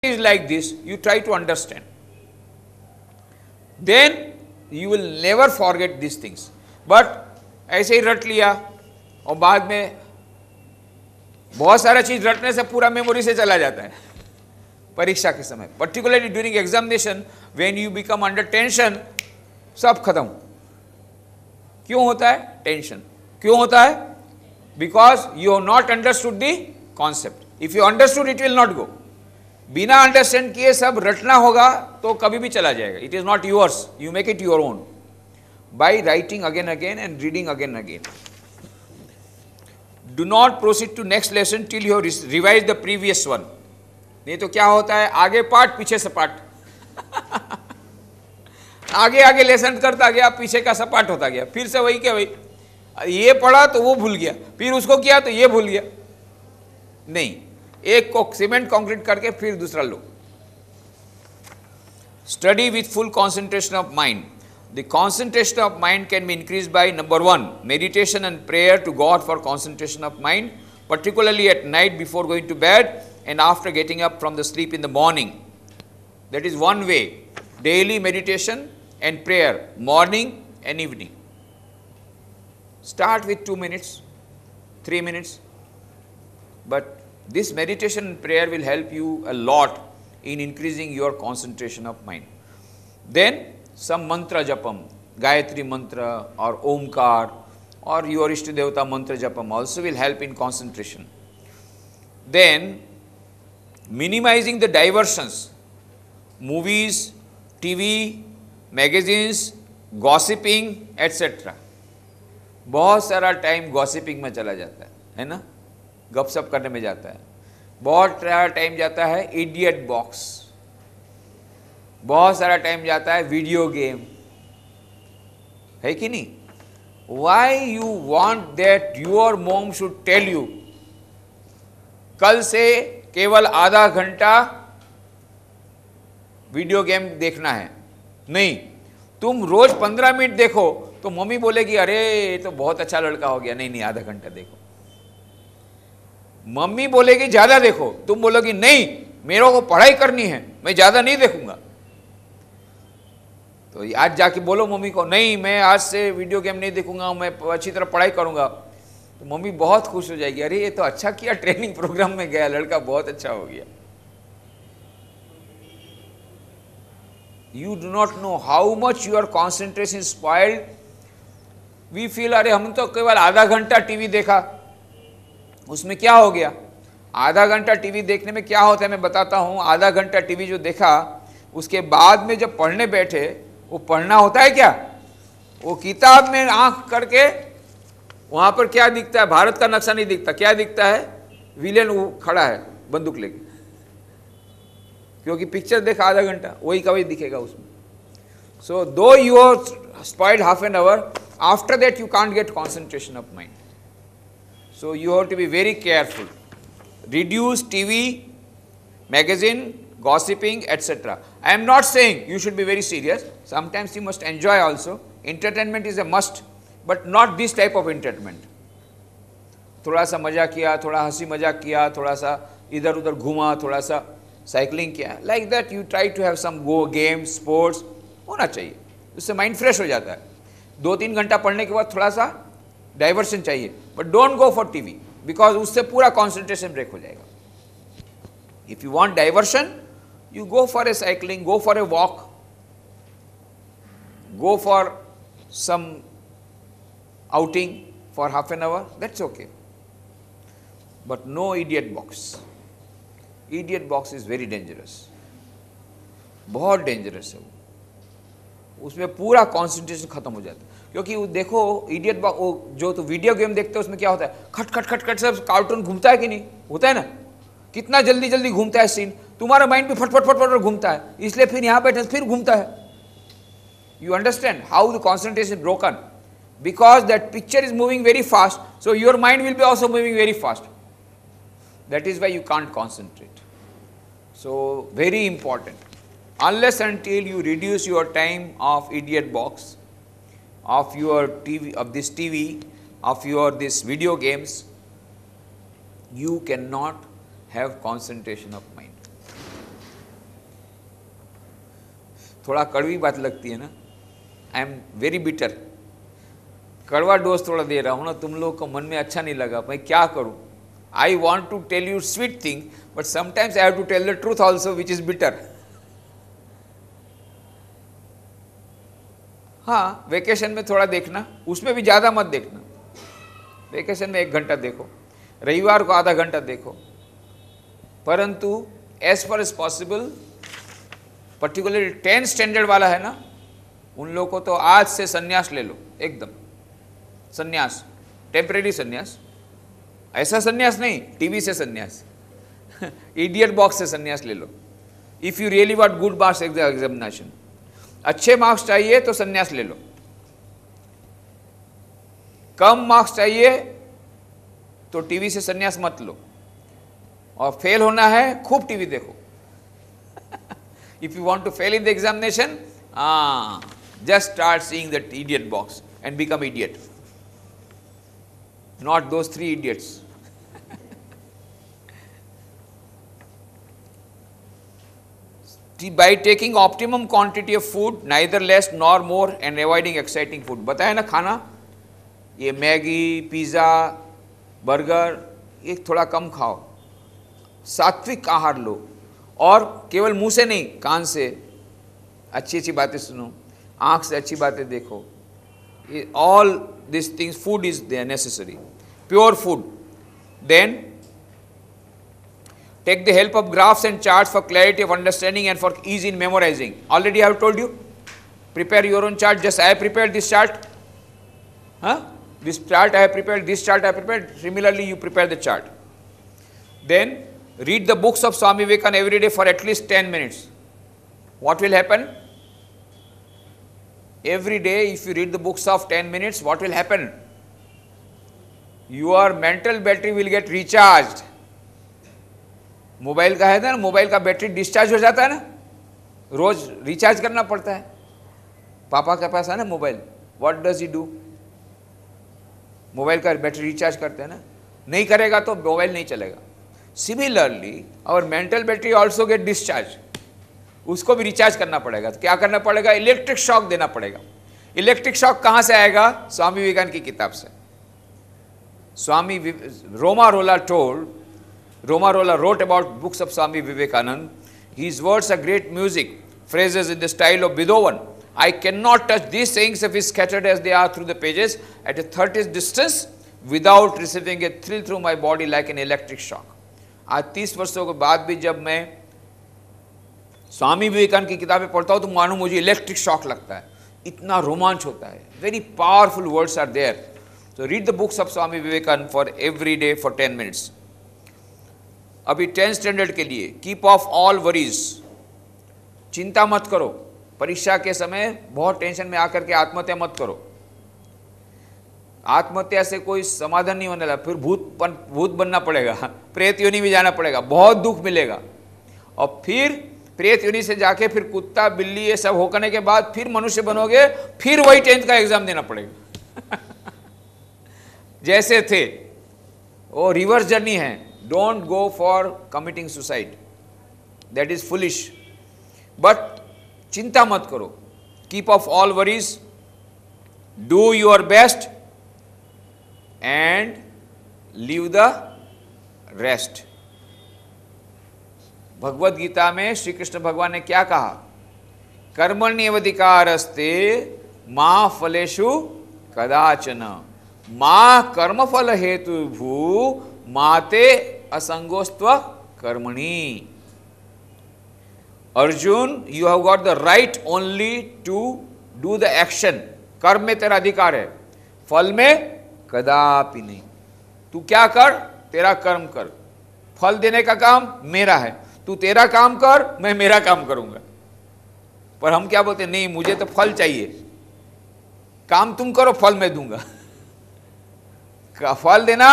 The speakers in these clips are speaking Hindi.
is like this, you try to understand. Then you will never forget these things. But ऐसे ही रट लिया और बाद में बहुत सारा चीज रटने से पूरा मेमोरी से चला जाता है परीक्षा के समय, particularly during examination when you become under tension, सब खत्म। क्यों होता है टेंशन? क्यों होता है? Because you have not understood the concept. If you understood it will not go. बिना अंडरस्टैंड किए सब रटना होगा तो कभी भी चला जाएगा। It is not yours, you make it your own by writing again and reading again. Do not proceed to next lesson till you have revise the previous one. नहीं तो क्या होता है, आगे पाठ पीछे सपाट आगे आगे लेसन करता गया, पीछे का सपाट होता गया, फिर से वही क्या वही, ये पढ़ा तो वो भूल गया, फिर उसको किया तो ये भूल गया। नहीं, एक को सीमेंट कंक्रीट करके फिर दूसरा लो। Study with full concentration of mind. The concentration of mind can be increase by number 1 meditation and prayer to God for concentration of mind, particularly at night before going to bed and after getting up from the sleep in the morning. That is one way. Daily meditation and prayer, morning and evening. Start with 2 minutes, 3 minutes, but this meditation and prayer will help you a lot in increasing your concentration of mind. Then some mantra japam, Gayatri mantra or Omkar or your Ishta Devata mantra japam also will help in concentration. Then minimizing the diversions, movies, TV, magazines, gossiping, etc. बहुत सारा टाइम गॉसिपिंग में चला जाता है ना, गपशप करने में जाता है। बहुत सारा टाइम जाता है इडियट बॉक्स, बहुत सारा टाइम जाता है वीडियो गेम, है कि नहीं? Why you want that your mom should tell you कल से केवल आधा घंटा वीडियो गेम देखना है? नहीं, तुम रोज 15 मिनट देखो तो मम्मी बोलेगी अरे ये तो बहुत अच्छा लड़का हो गया। नहीं, आधा घंटा देखो। मम्मी बोलेगी ज्यादा देखो, तुम बोलोगी नहीं मेरे को पढ़ाई करनी है, मैं ज्यादा नहीं देखूंगा। तो आज जाके बोलो मम्मी को नहीं मैं आज से वीडियो गेम नहीं देखूंगा, मैं अच्छी तरह पढ़ाई करूंगा, तो मम्मी बहुत खुश हो जाएगी, अरे ये तो अच्छा किया, ट्रेनिंग प्रोग्राम में गया लड़का, बहुत अच्छा हो गया। You do not know how much your concentration is spoiled. We feel अरे हम तो केवल आधा घंटा टीवी देखा, उसमें क्या हो गया? आधा घंटा टीवी देखने में क्या होता है मैं बताता हूँ। आधा घंटा टीवी जो देखा उसके बाद में जब पढ़ने बैठे, वो पढ़ना होता है क्या? वो किताब में आंख करके वहां पर क्या दिखता है? भारत का नक्शा नहीं दिखता, क्या दिखता है? विलेन वो खड़ा है बंदूक लेके, क्योंकि पिक्चर देखा आधा घंटा, वही का वही दिखेगा उसमें। So though you are spoiled half an hour, after that you can't get concentration of mind. So you have to be very careful. Reduce TV, magazine, gossiping, etc. I am not saying you should be very serious. Sometimes you must enjoy also. Entertainment is a must, but not this type of entertainment. थोड़ा सा मजा किया, थोड़ा हंसी मजाक किया, थोड़ा सा इधर उधर घूमा, थोड़ा सा साइकिलिंग किया, like that you try to have some go games, sports होना चाहिए, उससे माइंड फ्रेश हो जाता है। 2-3 घंटा पढ़ने के बाद थोड़ा सा डाइवर्शन चाहिए, but don't go for TV, because उससे पूरा कॉन्सेंट्रेशन ब्रेक हो जाएगा। If you want diversion, you go for a cycling, go for a walk, go for some outing for half an hour, that's okay. But no idiot box. Idiot box is very dangerous. बहुत डेंजरस है वो, उसमें पूरा कॉन्सेंट्रेशन खत्म हो जाता है। क्योंकि वो देखो इडियट बॉक्स, वो जो तो वीडियो गेम देखते हो उसमें क्या होता है, खट खट खट खट सब कार्टून घूमता है कि नहीं, होता है ना, कितना जल्दी जल्दी घूमता है सीन, तुम्हारा माइंड भी फट फट फट फट घूमता है, इसलिए फिर यहाँ बैठे फिर घूमता है। You understand how the concentration broken, because that picture is moving very fast, so your mind will be also moving very fast, that is why you can't concentrate. So very important, unless until you reduce your time of idiot box, of your TV, of this TV, of your this video games, you cannot have concentration of mind. थोड़ा कड़वी बात लगती है ना, आई एम वेरी बिटर, कड़वा डोज थोड़ा दे रहा हूँ ना, तुम लोग को मन में अच्छा नहीं लगा, मैं क्या करूँ? I want to tell you sweet thing, but sometimes I have to tell the truth also which is bitter. हाँ, वेकेशन में थोड़ा देखना, उसमें भी ज़्यादा मत देखना। वेकेशन में 1 घंटा देखो, रविवार को आधा घंटा देखो, परंतु as far as possible, particularly 10 standard वाला है ना, उन लोगों को तो आज से संन्यास ले लो, एकदम संन्यास, टेम्परेरी संन्यास, ऐसा संन्यास नहीं, टीवी से संन्यास इडियट बॉक्स से संन्यास ले लो। If you really want good marks examination, अच्छे मार्क्स चाहिए तो संन्यास ले लो, कम मार्क्स चाहिए तो टीवी से संन्यास मत लो, और फेल होना है खूब टीवी देखो if you want to fail in the examination, just start seeing that idiot box and become idiot, not those 3 idiots by taking optimum quantity of food, neither less nor more, and avoiding exciting food। बताया ना, खाना ये मैगी, पिज़्ज़ा, बर्गर, ये थोड़ा कम खाओ, सात्विक आहार लो, और केवल मुंह से नहीं, कान से अच्छी अच्छी बातें सुनो, आँख से अच्छी बातें देखो, all this things, food is there necessary, pure food. Then take the help of graphs and charts for clarity of understanding and for ease in memorising. Already I have told you, prepare your own chart, just I prepare this chart, this chart I have prepared, this chart I have prepared, similarly you prepare the chart. Then read the books of Swami Vivekananda every day for at least 10 minutes. What will happen? Every day if you read the books of 10 minutes, what will happen? Your mental battery will get recharged. Mobile का है ना, मोबाइल का बैटरी डिस्चार्ज हो जाता है ना, रोज रिचार्ज करना पड़ता है। पापा के पास है ना mobile, what does he do? Mobile का बैटरी रिचार्ज करते हैं ना, नहीं करेगा तो मोबाइल नहीं चलेगा। Similarly our mental battery also get discharge, उसको भी रिचार्ज करना पड़ेगा। तो क्या करना पड़ेगा? इलेक्ट्रिक शॉक देना पड़ेगा। इलेक्ट्रिक शॉक कहाँ से आएगा? स्वामी विवेकानंद की किताब से। स्वामी Romarola wrote about books of Swami Vivekananda. His words are great music, phrases in the style of Beethoven. I cannot touch these sayings of his scattered as they are through the pages at a 30's distance without receiving a thrill through my body like an electric shock. आज 30 वर्षों के बाद भी जब मैं स्वामी विवेकानंद की किताबें पढ़ता हूँ तो मानो मुझे इलेक्ट्रिक शॉक लगता है, इतना रोमांच होता है। Very powerful words are there. So read the books of Swami Vivekananda for every day for 10 minutes. अभी 10th स्टैंडर्ड के लिए कीप ऑफ ऑल वरीज, चिंता मत करो। परीक्षा के समय बहुत टेंशन में आकर के आत्महत्या मत करो। आत्महत्या से कोई समाधान नहीं होने लगा, फिर भूत बनना पड़ेगा, प्रेत योनि में जाना पड़ेगा, बहुत दुख मिलेगा, और फिर प्रेत योनि से जाके फिर कुत्ता बिल्ली ये सब होने के बाद फिर मनुष्य बनोगे, फिर वही 10th का एग्जाम देना पड़ेगा जैसे थे वो रिवर्स जर्नी है। Don't go for committing suicide, that is foolish. But चिंता मत करो, keep off all worries, do your best and leave the rest. Bhagavad Gita में श्री कृष्ण भगवान ने क्या कहा? कर्मण्येवाधिकारस्ते मा फलेषु कदाचन मा कर्मफल हेतु भू माते असंगोस्त्व कर्मणि। Arjun, you have got the right only to do the action. कर्म में तेरा अधिकार है, फल में कदापि नहीं। तू क्या कर, तेरा कर्म कर, फल देने का काम मेरा है। तू तेरा काम कर, मैं मेरा काम करूंगा। पर हम क्या बोलते हैं? नहीं, मुझे तो फल चाहिए। काम तुम करो, फल मैं दूंगा। फल देना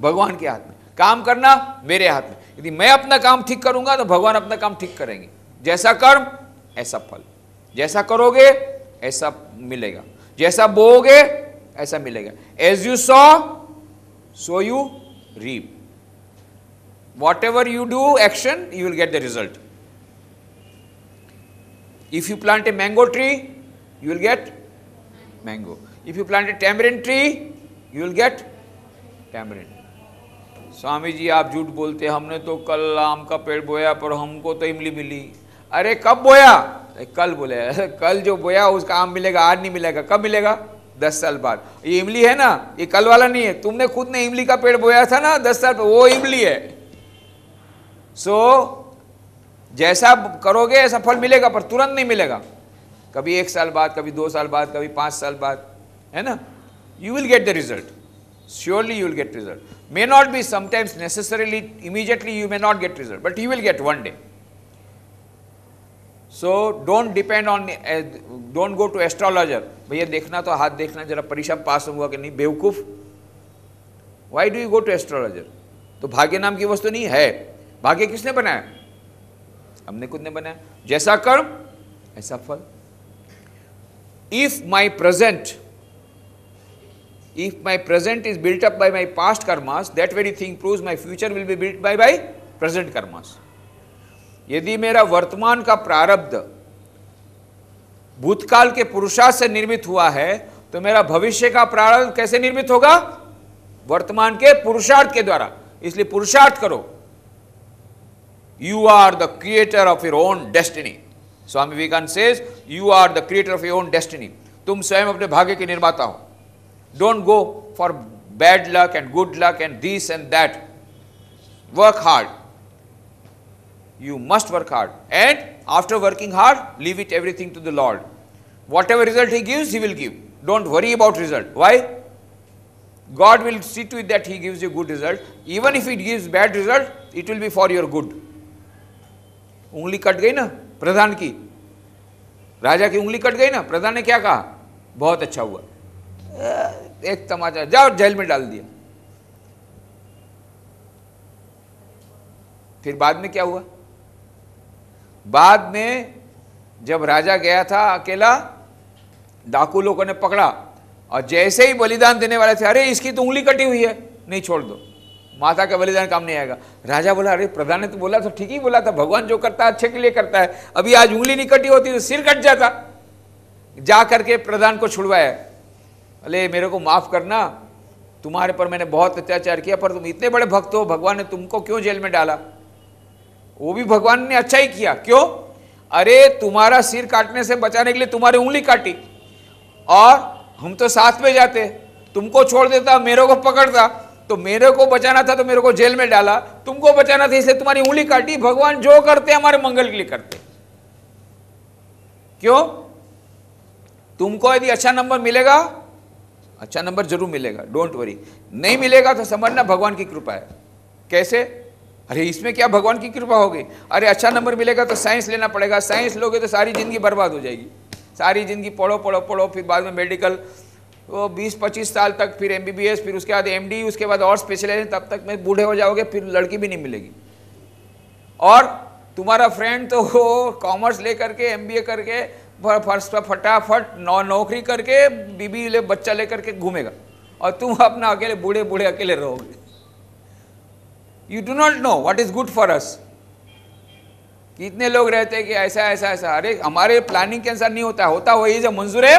भगवान के हाथ में, काम करना मेरे हाथ में। यदि मैं अपना काम ठीक करूंगा तो भगवान अपना काम ठीक करेंगे। जैसा कर्म ऐसा फल, जैसा करोगे ऐसा मिलेगा, जैसा बोओगे ऐसा मिलेगा। As you sow so you reap. Whatever you do action, you will get the result. If you plant a mango tree, you will get mango. If you plant a tamarind tree, you will get tamarind. Swami ji आप झूठ बोलते, हमने तो कल आम का पेड़ बोया पर हमको तो इमली मिली। अरे कब बोया? कल बोले। कल जो बोया उसका आम मिलेगा, आज नहीं मिलेगा। कब मिलेगा? 10 साल बाद। ये इमली है ना, ये कल वाला नहीं है। तुमने खुद ने इमली का पेड़ बोया था ना 10 साल, वो इमली है। सो जैसा करोगे ऐसा फल मिलेगा, पर तुरंत नहीं मिलेगा। कभी 1 साल बाद, कभी 2 साल बाद, कभी 5 साल बाद, है ना। You will get the result, surely you will get result. May not be sometimes necessarily immediately, you may not get result, but you will get one day. So don't depend on, don't go to astrologer. भैया देखना तो हाथ देखना जरा परीक्षा में पास हुआ कि नहीं, बेवकूफ। Why do you go to astrologer? तो भाग्य नाम की वस्तु नहीं है। भाग्य किसने बनाया? हमने खुद ने बनाया। जैसा कर्म ऐसा फल। If my present is built up by my past karmas, that very thing proves my future will be built by my present karmas. यदि मेरा वर्तमान का प्रारब्ध भूतकाल के पुरुषार्थ से निर्मित हुआ है, तो मेरा भविष्य का प्रारब्ध कैसे निर्मित होगा? वर्तमान के पुरुषार्थ के द्वारा। इसलिए पुरुषार्थ करो। You are the creator of your own destiny. Swami Vivekananda says, you are the creator of your own destiny. तुम स्वयं अपने भाग्य के निर्माता हो। Don't go for bad luck and good luck and this and that. Work hard. You must work hard. And after working hard, leave it everything to the Lord. Whatever result He gives, He will give. Don't worry about result. Why? God will see to it that He gives you good result. Even if it gives bad result, it will be for your good. उंगली कट गई ना प्रधान की, राजा की उंगली कट गई ना, प्रधान ने क्या कहा? बहुत अच्छा हुआ। एक तमाचा, जाओ जेल में डाल दिया। फिर बाद में क्या हुआ? बाद में जब राजा गया था अकेला, डाकू लोगों ने पकड़ा और जैसे ही बलिदान देने वाले थे, अरे इसकी तो उंगली कटी हुई है, नहीं छोड़ दो, माता का बलिदान काम नहीं आएगा। राजा बोला, अरे प्रधान ने तो बोला था, ठीक ही बोला था, भगवान जो करता है अच्छे के लिए करता है। अभी आज उंगली नहीं कटी होती तो सिर कट जाता। जा करके प्रधान को छुड़वाया। अरे मेरे को माफ करना, तुम्हारे पर मैंने बहुत अत्याचार किया, पर तुम इतने बड़े भक्त हो, भगवान ने तुमको क्यों जेल में डाला? वो भी भगवान ने अच्छा ही किया। क्यों? अरे तुम्हारा सिर काटने से बचाने के लिए तुम्हारी उंगली काटी, और हम तो साथ में जाते, तुमको छोड़ देता, मेरे को पकड़ता, तो मेरे को बचाना था तो मेरे को जेल में डाला, तुमको बचाना था इसलिए तुम्हारी उंगली काटी। भगवान जो करते हमारे मंगल के लिए करते। क्यों? तुमको यदि अच्छा नंबर मिलेगा, अच्छा नंबर जरूर मिलेगा, डोंट वरी। नहीं मिलेगा तो समझना भगवान की कृपा है। कैसे? अरे इसमें क्या भगवान की कृपा होगी? अरे अच्छा नंबर मिलेगा तो साइंस लेना पड़ेगा, साइंस लोगे तो सारी जिंदगी बर्बाद हो जाएगी। सारी जिंदगी पढ़ो पढ़ो पढ़ो, फिर बाद में मेडिकल, वो 20-25 साल तक, फिर MBBS, फिर उसके बाद MD, उसके बाद और स्पेशलाइजेशन, तब तक में बूढ़े हो जाओगे, फिर लड़की भी नहीं मिलेगी। और तुम्हारा फ्रेंड तो वो कॉमर्स लेकर के MBA करके फटाफट नौकरी करके बीबी ले बच्चा लेकर के घूमेगा, और तुम अपना अकेले बूढ़े बूढ़े अकेले रहोगे। You do not know what is good for us. कितने लोग रहते हैं कि ऐसा ऐसा ऐसा, अरे हमारे प्लानिंग के अनुसार नहीं होता, होता वही जो मंजूर है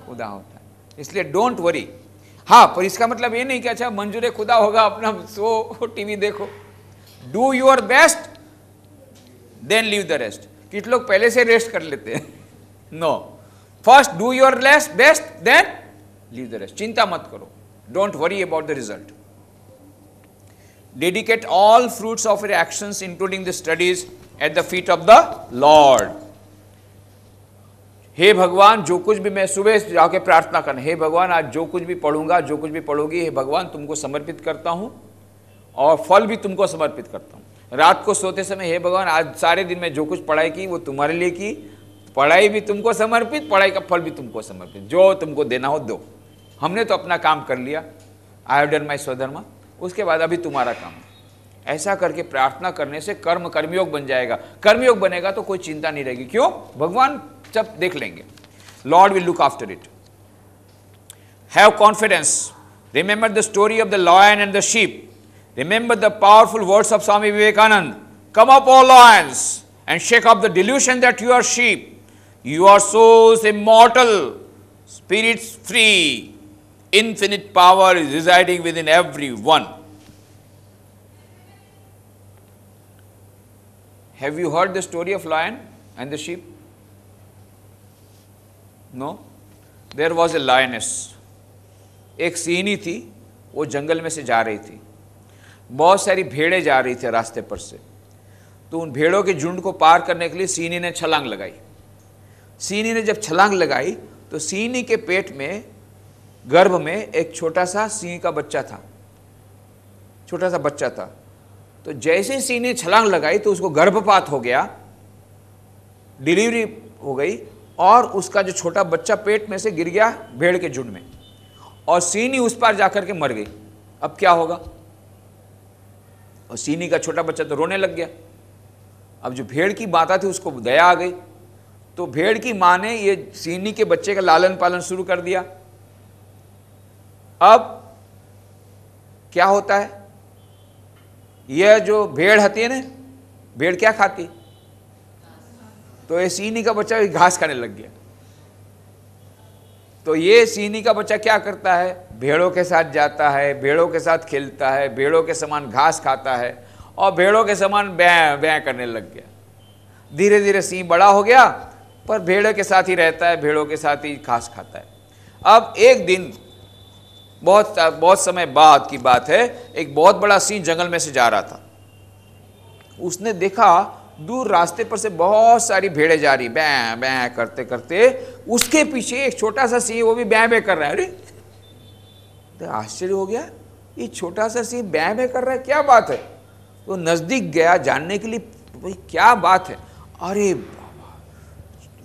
खुदा होता है। इसलिए डोंट वरी। हाँ, पर इसका मतलब ये नहीं कि अच्छा मंजूर खुदा होगा, अपना सो टीवी देखो। Do your best then leave the rest. कितने लोग पहले से रेस्ट कर लेते हैं? No, first do your best then leave the rest. चिंता मत करो, don't worry about the result. Dedicate all fruits of your actions including the studies at the feet of the Lord. हे भगवान, जो कुछ भी मैं सुबह जाके प्रार्थना करना, हे भगवान आज जो कुछ भी पढ़ूंगा, जो कुछ भी पढ़ोगी, हे भगवान तुमको समर्पित करता हूं, और फल भी तुमको समर्पित करता हूं। रात को सोते समय, हे भगवान आज सारे दिन में जो कुछ पढ़ाई की वो तुम्हारे लिए की, पढ़ाई भी तुमको समर्पित, पढ़ाई का फल भी तुमको समर्पित, जो तुमको देना हो दो। हमने तो अपना काम कर लिया, आई हैव डन माई स्वधर्म, उसके बाद अभी तुम्हारा काम है। ऐसा करके प्रार्थना करने से कर्म कर्मयोग बन जाएगा। कर्मयोग बनेगा तो कोई चिंता नहीं रहेगी। क्यों? भगवान सब देख लेंगे। Lord will look after it. Have confidence. Remember the story of the lion and the sheep. Remember the powerful words of Swami Vivekananda. Come up, all lions, and shake off the delusion that you are sheep. You are souls immortal, spirits free. Infinite power is residing within every one. Have you heard the story of lion and the sheep? No? There was a lioness. एक सिंहनी थी, वो जंगल में से जा रही थी। बहुत सारी भेड़ें जा रही थी रास्ते पर से। तो उन भेड़ों के झुंड को पार करने के लिए सिंहनी ने छलांग लगाई। सिंहनी ने जब छलांग लगाई तो सिंहनी के पेट में, गर्भ में एक छोटा सा सिंह का बच्चा था, छोटा सा बच्चा था। तो जैसे सिंहनी ने छलांग लगाई तो उसको गर्भपात हो गया, डिलीवरी हो गई, और उसका जो छोटा बच्चा पेट में से गिर गया भेड़ के झुंड में, और सिंहनी उस पार जाकर के मर गई। अब क्या होगा? और सिंहनी का छोटा बच्चा तो रोने लग गया। अब जो भेड़ की माता थी उसको दया आ गई, तो भेड़ की मां ने ये सिंहनी के बच्चे का लालन पालन शुरू कर दिया। अब क्या होता है, यह जो भेड़ होती है ना, भेड़ क्या खाती? तो ये सिंहनी का बच्चा भी घास खाने लग गया। तो ये सिंहनी का बच्चा क्या करता है? भेड़ों के साथ जाता है, भेड़ों के साथ खेलता है, भेड़ों के समान घास खाता है, और भेड़ों के समान बैं बैं करने लग गया। धीरे धीरे सिंह बड़ा हो गया, पर भेड़ों के साथ ही रहता है, भेड़ों के साथ ही घास खाता है। अब एक दिन, बहुत समय बाद की बात है, एक बहुत बड़ा सिंह जंगल में से जा रहा था। उसने देखा दूर रास्ते पर से बहुत सारी भेड़ें जा रही, बैं बैं करते करते। उसके पीछे एक छोटा सा सिंह, वो भी बैं बैं कर रहा है। अरे तो आश्चर्य हो गया, ये छोटा सा सिंह बैं बैं कर रहा है, क्या बात है? तो नजदीक गया जानने के लिए, भाई क्या बात है? अरे बाबा,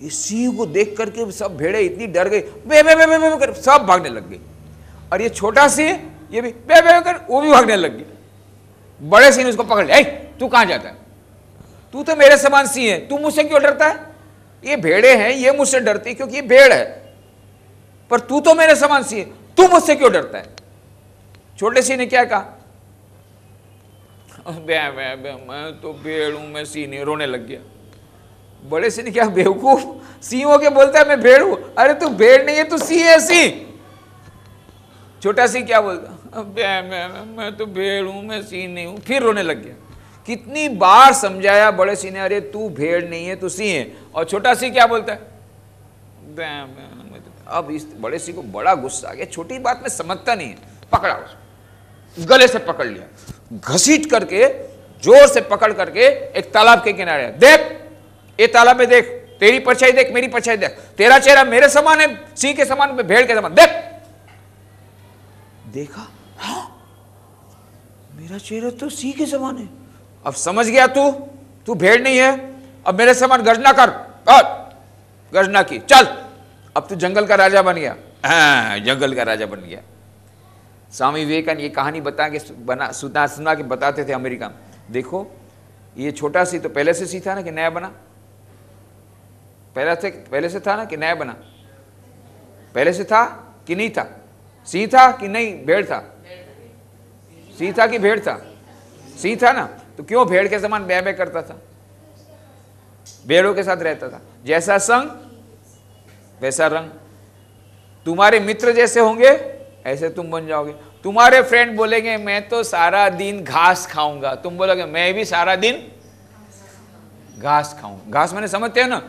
इस सिंह को देख करके सब भेड़ें इतनी डर गई, बे बे बे बे बे कर सब भागने लग गई। और ये छोटा सिंह, ये भी बे बे कर, वो भी भागने लग गया। बड़े सिंह ने उसको पकड़ लिया, तू कहां जाता है? तू तो मेरे समान सिंह है, तू मुझसे क्यों डरता है? ये भेड़े हैं, ये मुझसे डरती क्योंकि ये भेड़ है, पर तू तो मेरे समान सिंह है, तू मुझसे क्यों डरता है? छोटे सिंह ने क्या कहा? मैं तो भेड़ हूं, मैं सिंह नहीं, रोने लग गया। बड़े सिंह ने क्या, बेवकूफ, सिंह हो के बोलता है मैं भेड़ हूं? अरे तू भेड़ नहीं है, तू सिंह है, सिंह। छोटा सिंह क्या बोलता? मैं तो भेड़ हूं, मैं सिंह नहीं हूं। फिर रोने लग गया। कितनी बार समझाया बड़े सिंह ने, अरे तू भेड़ नहीं है, तू सिंह है। और छोटा सिंह क्या बोलता है? अब इस बड़े सिंह को बड़ा गुस्सा आ गया, छोटी बात में समझता नहीं है। पकड़ा उसको, गले से पकड़ लिया, घसीट करके, जोर से पकड़ करके एक तालाब के किनारे, देख ये तालाब में देख, तेरी परछाई देख, मेरी परछाई देख, तेरा चेहरा मेरे समान है, सिंह के समान, भेड़ के समान, देख। देखा, हाँ मेरा चेहरा तो सिंह के समान है। अब समझ गया तू भेड़ नहीं है, अब मेरे समान गर्जना कर। गर्जना की, चल अब तू जंगल का राजा बन गया। हाँ, जंगल का राजा बन गया। स्वामी विवेकानंद ये कहानी सुना के बताते थे अमेरिका में। देखो ये छोटा सी तो पहले से सी था ना कि नया बना? पहले से था ना कि नया बना? पहले से था कि नहीं था? सी था कि नहीं भेड़ था? सी था कि भेड़ था? सी था ना। तो क्यों भेड़ के समान बै बै करता था? भेड़ों के साथ रहता था। जैसा संग वैसा रंग। तुम्हारे मित्र जैसे होंगे ऐसे तुम बन जाओगे। तुम्हारे फ्रेंड बोलेंगे मैं तो सारा दिन घास खाऊंगा, तुम बोलोगे मैं भी सारा दिन घास खाऊंगा। घास मैंने समझते हैं ना,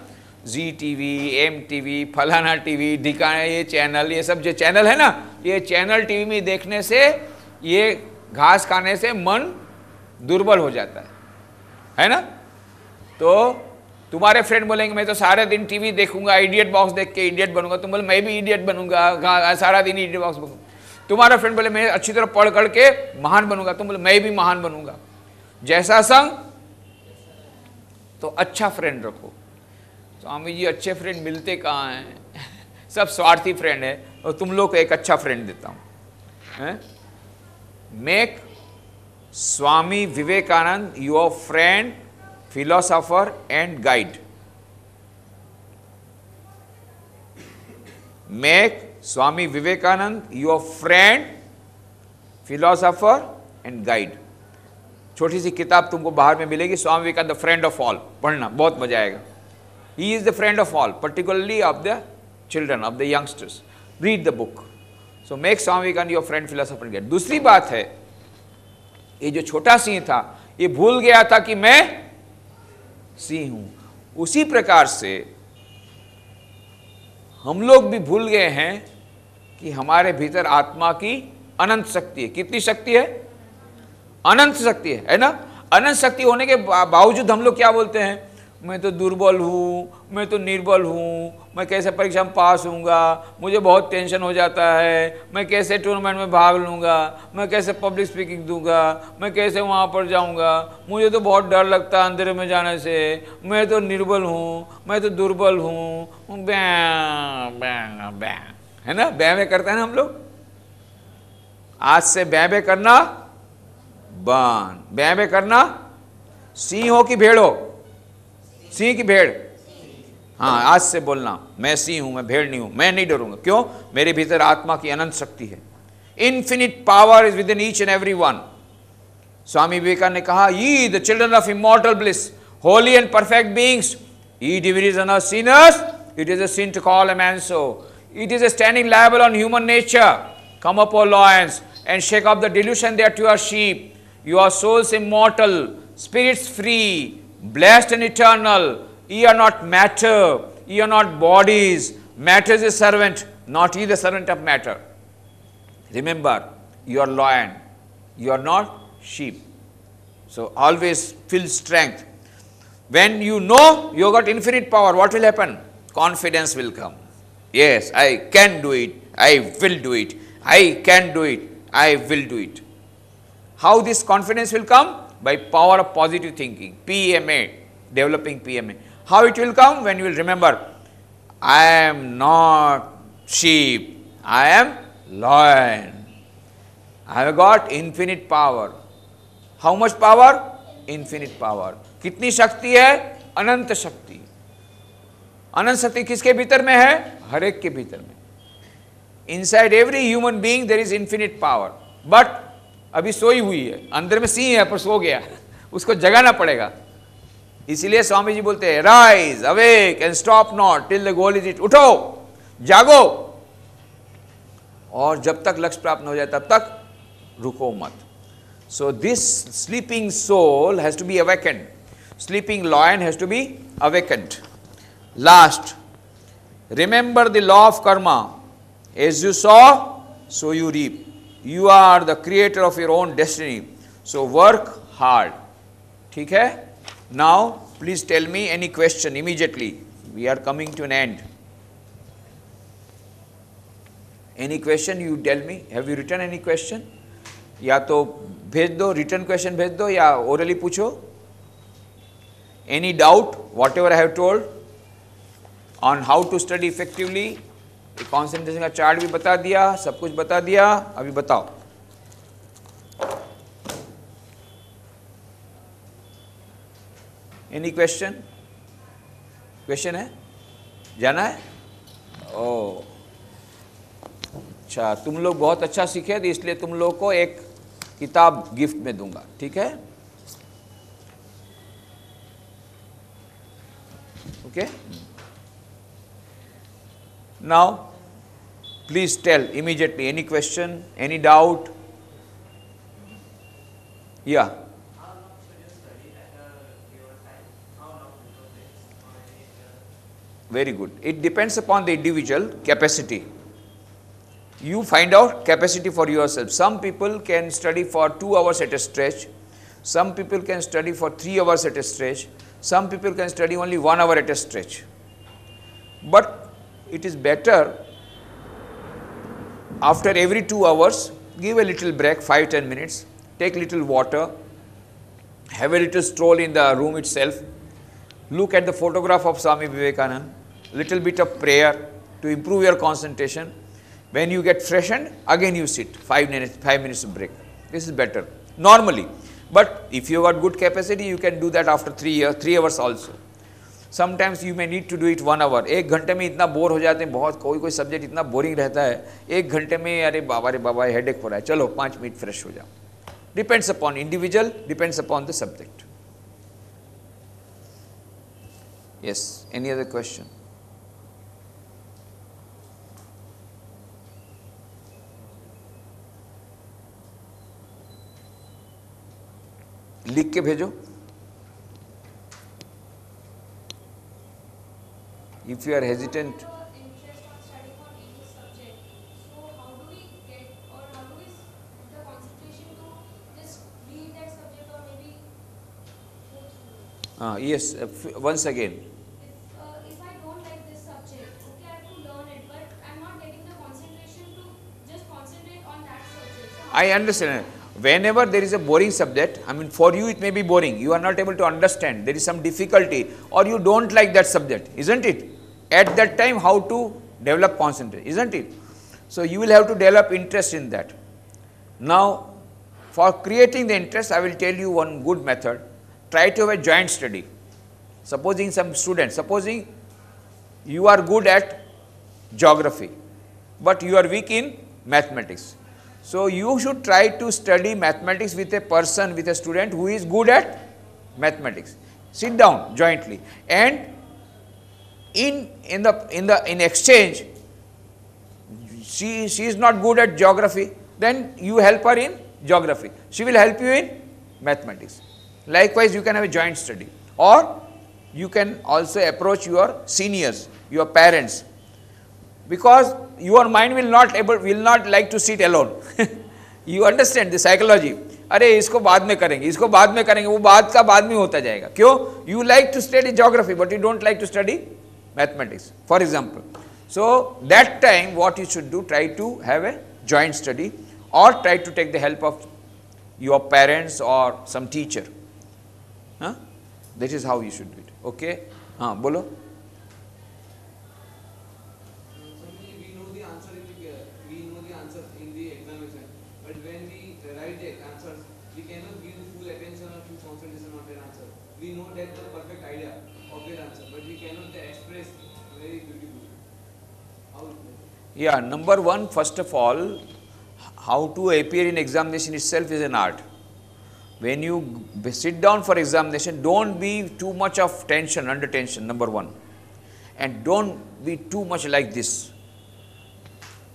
जी टीवी, एम टीवी, फलाना टीवी, ढिकाना, ये चैनल, ये सब जो चैनल है ना, ये चैनल टीवी में देखने से, ये घास खाने से मन दुर्बल हो जाता है ना। तो तुम्हारे फ्रेंड बोलेंगे मैं तो सारे दिन टीवी देखूंगा, इडियट बॉक्स देख के इडियट बनूंगा, तुम बोले मैं भी इडियट बनूंगा, सारा दिन इडियट बॉक्स बनूंगा। तुम्हारा फ्रेंड बोले मैं अच्छी तरह पढ़ करके महान बनूंगा, तुम बोले मैं भी महान बनूंगा। जैसा संग तो अच्छा फ्रेंड रखो। स्वामी जी अच्छे फ्रेंड मिलते कहाँ हैं? सब स्वार्थी फ्रेंड है, और तुम लोग को एक अच्छा फ्रेंड देता हूं। Make Swami Vivekananda your friend, philosopher and guide. Make Swami Vivekanand your friend, philosopher and guide. छोटी सी किताब तुमको बाहर में मिलेगी, Swami Vivekananda the friend of all, पढ़ना बहुत मजा आएगा। He is the friend of all, particularly of the children, of the youngsters. Read the book. So make Swami Vivekananda your friend, philosopher guide. दूसरी बात है, ये जो छोटा सिंह था ये भूल गया था कि मैं सिंह हूं। उसी प्रकार से हम लोग भी भूल गए हैं कि हमारे भीतर आत्मा की अनंत शक्ति है। कितनी शक्ति है? अनंत शक्ति है ना। अनंत शक्ति होने के बावजूद हम लोग क्या बोलते हैं? मैं तो दुर्बल हूँ, मैं तो निर्बल हूँ, मैं कैसे परीक्षा में पास होऊंगा, मुझे बहुत टेंशन हो जाता है, मैं कैसे टूर्नामेंट में भाग लूँगा, मैं कैसे पब्लिक स्पीकिंग दूंगा, मैं कैसे वहाँ पर जाऊँगा, मुझे तो बहुत डर लगता है अंधेरे में जाने से, मैं तो निर्बल हूँ, मैं तो दुर्बल हूँ, बैं बैं बैं, है ना। बैं बैं करते हैं ना हम लोग। आज से बैं बैं करना बंद। बैं बैं करना, सिंह हो कि भेड़ हो? सिंह की भेड़? हाँ, आज से बोलना मैं सिंह हूं, मैं भेड़ नहीं हूं, मैं नहीं डरूंगा। क्यों? मेरे भीतर आत्मा की अनंत शक्ति है। Infinite power is within each and every one. Swami Vivekananda ने कहा, ye the children of immortal bliss, holy and perfect beings, ye division of sinners, it is a sin to call a man so. It is a standing liable on human nature. Come up, O lions, and shake off the delusion that you are sheep. You are souls immortal, spirits free, blessed and eternal. Ye are not matter, ye are not bodies. Matter is a servant, not ye the servant of matter. Remember, you are lion, you are not sheep. So always feel strength. When you know you got infinite power, what will happen? Confidence will come. Yes, I can do it, I will do it, I can do it, I will do it. How this confidence will come? By power of positive thinking, PMA, developing PMA. How it will come? When you will remember, I am not sheep, I am lion. I have got infinite power. How much power? Infinite power. कितनी शक्ति है? अनंत शक्ति। अनंत शक्ति किसके भीतर में है? हर एक के भीतर में। Inside every human being there is infinite power. But अभी सोई हुई है, अंदर में सिंह है पर सो गया, उसको जगाना पड़ेगा। इसीलिए स्वामी जी बोलते हैं, rise awake and stop not till the goal is it. उठो, जागो, और जब तक लक्ष्य प्राप्त न हो जाए तब तक रुको मत। So this sleeping soul has to be awakened. Sleeping lion has to be awakened. Last, remember the law of karma. As you sow, so you reap. You are the creator of your own destiny. So work hard. ठीक है? Now, please tell me any question immediately. We are coming to an end. Any question you tell me? Have you written any question? या तो भेज दो, रिटर्न क्वेश्चन भेज दो, या ओरली पूछो। Any doubt? Whatever I have told on how to study effectively, concentration का चार्ट भी बता दिया, सब कुछ बता दिया। अभी बताओ, एनी क्वेश्चन? क्वेश्चन है? जाना है? ओ अच्छा, तुम लोग बहुत अच्छा सीखे तो इसलिए तुम लोग को एक किताब गिफ्ट में दूंगा, ठीक है? Okay, now please tell immediately any question, any doubt? या very good. It depends upon the individual capacity. You find out capacity for yourself. Some people can study for 2 hours at a stretch. Some people can study for 3 hours at a stretch. Some people can study only 1 hour at a stretch. But it is better after every 2 hours, give a little break, 5-10 minutes, take little water, have a little stroll in the room itself, look at the photograph of Swami Vivekananda, little bit of prayer to improve your concentration. When you get freshened, again you sit 5 minutes of break. This is better normally. But if you got good capacity, you can do that after 3 hours also. Sometimes you may need to do it 1 hour. 1 घंटे में इतना बोर हो जाते हैं, बहुत कोई सब्जेक्ट इतना बोरिंग रहता है, 1 घंटे में अरे बाबा हेडेक हो रहा है, चलो 5 मिनट फ्रेश हो जाओ, Depends upon individual, depends upon the subject. Yes, any other question? लिख के भेजो. If you are hesitant, yes, once again. If I don't like this subject, okay, I have to learn it, but I'm not getting the concentration to just concentrate on that subject. So I understand. Whenever there is a boring subject, I mean for you it may be boring, you are not able to understand, there is some difficulty or you don't like that subject, isn't it? At that time how to develop concentration, isn't it? So you will have to develop interest in that. Now for creating the interest, I will tell you one good method. Try to have a joint study. Supposing some students, supposing you are good at geography, but you are weak in mathematics. So you should try to study mathematics with a person, with a student who is good at mathematics. Sit down jointly, and in exchange, she is not good at geography, then you help her in geography. She will help you in mathematics. Likewise, you can have a joint study, or you can also approach your seniors, your parents, because your mind will not like to sit alone. You understand the psychology. अरे इसको बाद में करेंगे, इसको बाद में करेंगे, वो बाद का बाद में होता जाएगा. क्यों? You like to study geography, but you don't like to study mathematics, for example. So that time, what you should do, try to have a joint study, or try to take the help of your parents or some teacher. That is how you should do it. Okay? Bolo. We know the answer in the examination, but when we write the answers, we cannot give full attention or full concentration on that answer. We know that the perfect idea of that answer, but we cannot express very beautifully. How? Yeah, number one, first of all, how to appear in examination itself is an art. When you sit down for examination, don't be too much of tension, under tension, number one. And don't be too much like this.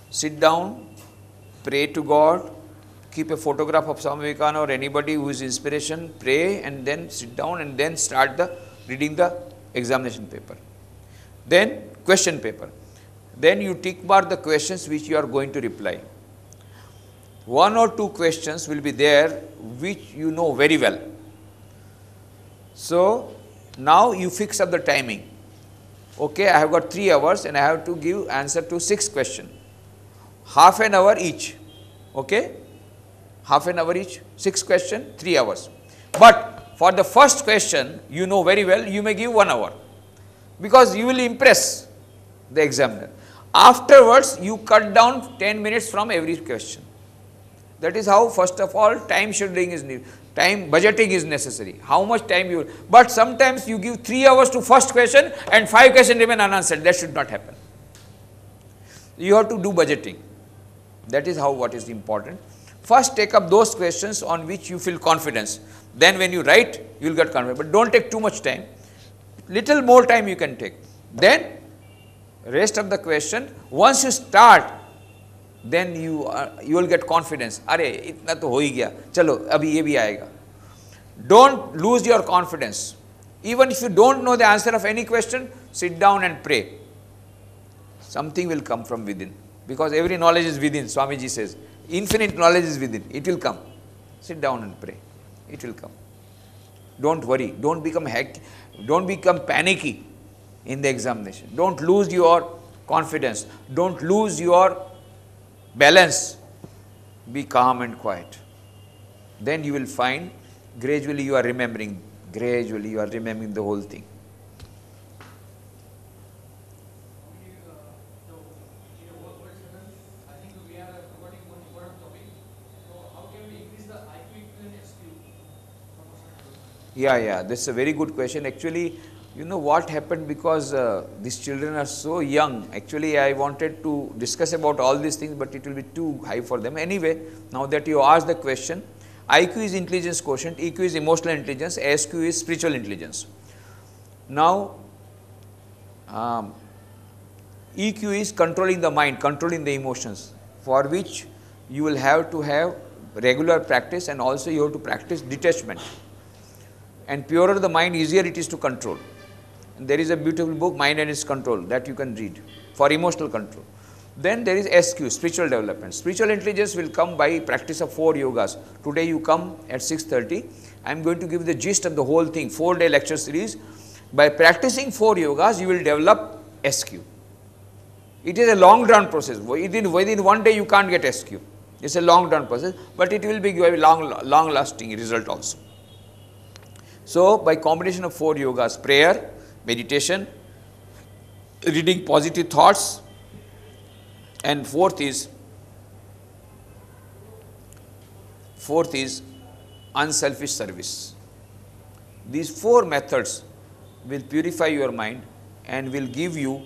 Sit down, pray to God, keep a photograph of Swami Vivekananda or anybody who is inspiration, pray, and then sit down and then start reading the examination paper. Then question paper. Then you tick mark the questions which you are going to reply. One or two questions will be there which you know very well. So now you fix up the timing. Okay, I have got 3 hours and I have to give answer to 6 questions. Half an hour each. Okay, half an hour each, 6 questions, 3 hours. But for the first question, you know very well, you may give 1 hour, because you will impress the examiner. Afterwards, you cut down 10 minutes from every question. That is how, first of all, time scheduling is needed. Time budgeting is necessary. How much time you, but sometimes you give 3 hours to first question and 5 questions remain unanswered. That should not happen. You have to do budgeting. That is how, what is important. First take up those questions on which you feel confidence. Then when you write, you will get confidence. But don't take too much time. Little more time you can take. Then rest of the question, once you start, then you will get confidence. अरे इतना तो हो ही गया, चलो अभी ये भी आएगा. Don't lose your confidence. Even if you don't know the answer of any question, sit down and pray. Something will come from within, because every knowledge is within. Swamiji says, infinite knowledge is within. It will come. Sit down and pray. It will come. Don't worry. Don't become panicky in the examination. Don't lose your confidence. Don't lose your balance. Be calm and quiet. Then you will find gradually you are remembering. Gradually you are remembering the whole thing. I think we are forgetting one important topic. So how can we increase the IQ and SQ? Yeah, that's a very good question. Actually, you know what happened, because these children are so young. Actually, I wanted to discuss about all these things, but it will be too high for them. Anyway, now that you asked the question, IQ is intelligence quotient, EQ is emotional intelligence, SQ is spiritual intelligence. Now, EQ is controlling the mind, controlling the emotions, for which you will have to have regular practice, and also you have to practice detachment. And purer the mind, easier it is to control. And there is a beautiful book, Mind and Its Control, that you can read for emotional control. Then there is SQ, spiritual development. Spiritual intelligence will come by practice of 4 yogas. Today you come at 6:30. I am going to give the gist of the whole thing, 4-day lecture series. By practicing 4 yogas, you will develop SQ. It is a long run process. Within 1 day you can't get SQ. It's a long run process, but it will be a long lasting result also. So, by combination of 4 yogas, prayer, meditation, reading positive thoughts, and fourth is unselfish service. These 4 methods will purify your mind and will give you